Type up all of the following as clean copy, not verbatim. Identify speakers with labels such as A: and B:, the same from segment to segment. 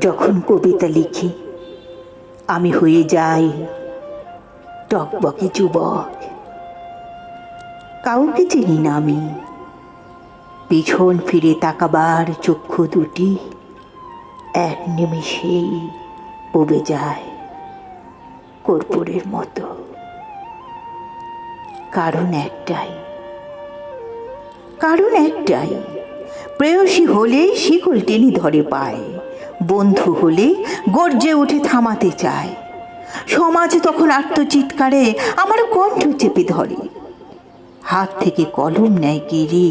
A: যখন কবিতা লিখি আমি হয়ে যাই টকবকে যুবক। কাউকে চিনি না আমি, পিছন ফিরে তাকাবার চক্ষু দুটি এক নিমেষেই ডুবে যায় কর্পূরের মতো। কারণ একটাই, প্রেয়সী হলে শিকল টেনে ধরে পায়, বন্ধু হলে গর্জে উঠে থামাতে চায়। সমাজ তখন আত্মচিৎকারে আমার কণ্ঠ চেপে ধরে, হাত থেকে কলম নেয় কেড়ে,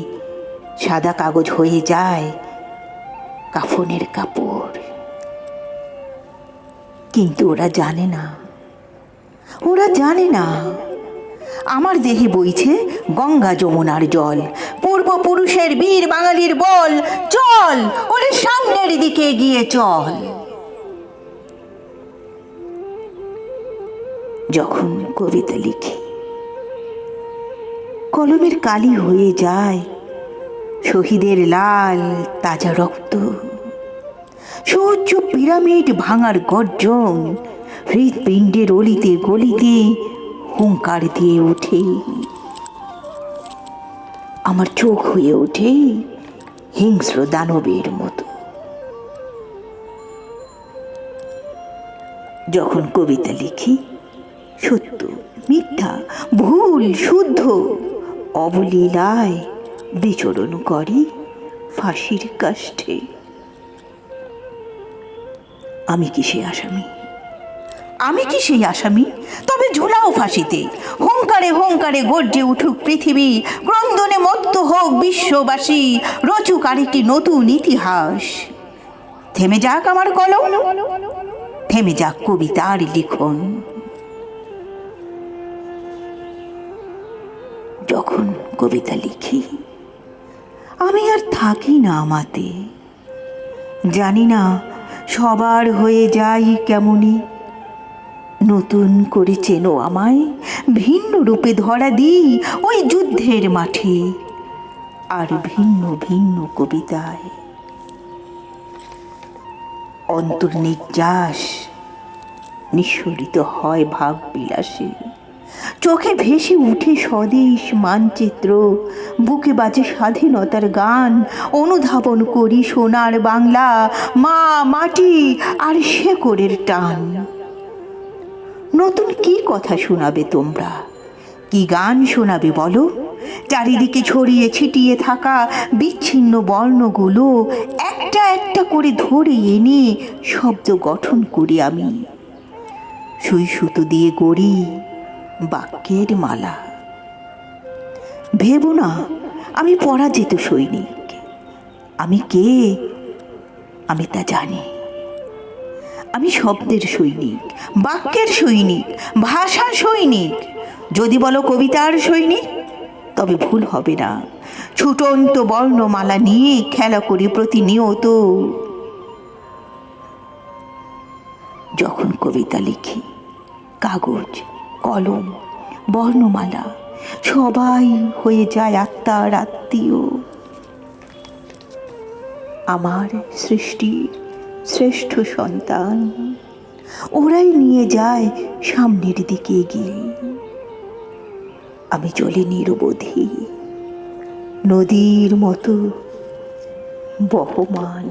A: সাদা কাগজ হয়ে যায় কাফনের কাপড়। কিন্তু ওরা জানে না আমার দেহে বইছে গঙ্গা যমুনার জল, পূর্বপুরুষের বীর বাঙালির বল। চল ওরে সামনের দিকে এগিয়ে চল। যখন কবিতা লিখি কলমের কালি হয়ে যায় শহীদের লাল তাজা রক্ত। সূর্য পিরামিড ভাঙার গর্জন হৃৎপিণ্ডের অলিতে গলিতে হুঙ্কার দিয়ে ওঠে। আমার চোখ হয়ে ওঠে হিংস্র দানবের মতো। যখন কবিতা লিখি সত্য মিথ্যা ভুল শুদ্ধ অবলীলায় বিচরণ করে ফাঁসির কাষ্ঠে। আমি কি সেই আসামি? তবে ঝুলাও ফাঁসিতে। হুঙ্কারে হুঙ্কারে গর্জে উঠুক পৃথিবী, ক্রন্দনে মত্ত হোক বিশ্ববাসী, রচুক আরেকটি নতুন ইতিহাস। থেমে যাক আমার কলম, থেমে যাক কবিতার লিখন। যখন কবিতা লিখি আমি আর থাকি না আমাতে, জানি না সবার হয়ে যাই কেমনই। নতুন করে চেনো আমায়, ভিন্ন রূপে ধরা দিই ওই যুদ্ধের মাঠে আর ভিন্ন ভিন্ন কবিতায়। অন্তর্নির্যাস নিঃসরিত হয় ভাব বিলাসে, চোখে ভেসে উঠে স্বদেশ মানচিত্র, বুকে বাজে স্বাধীনতার গান। অনুধাবন করি সোনার বাংলা, মা মাটি আর শেকড়ের টান। নতুন কি কথা শোনাবে তোমরা, কি গান শোনাবে বলো? চারিদিকে ছড়িয়ে ছিটিয়ে থাকা বিচ্ছিন্ন বর্ণগুলো একটা একটা করে ধরে এনে শব্দ গঠন করি আমি। সুই সুতো দিয়ে গড়ি বাক্যের মালা। ভেবো না আমি পরাজিত সৈনিক। আমি কে আমি তা জানি। আমি শব্দের সৈনিক, বাক্যের সৈনিক, ভাষার সৈনিক। যদি বলো কবিতার সৈনিক তবে ভুল হবে না। ছুটন্ত বর্ণমালা নিয়ে খেলা করি প্রতিনিয়ত। যখন কবিতা লিখি কাগজ কলম বর্ণমালা সবাই হয়ে যায় আত্মার আত্মীয়। আমার সৃষ্টির শ্রেষ্ঠ সন্তান, ওরাই নিয়ে যায় সামনের দিকে এগিয়ে। আমি চলি নিরবধি নদীর মতো বহমান।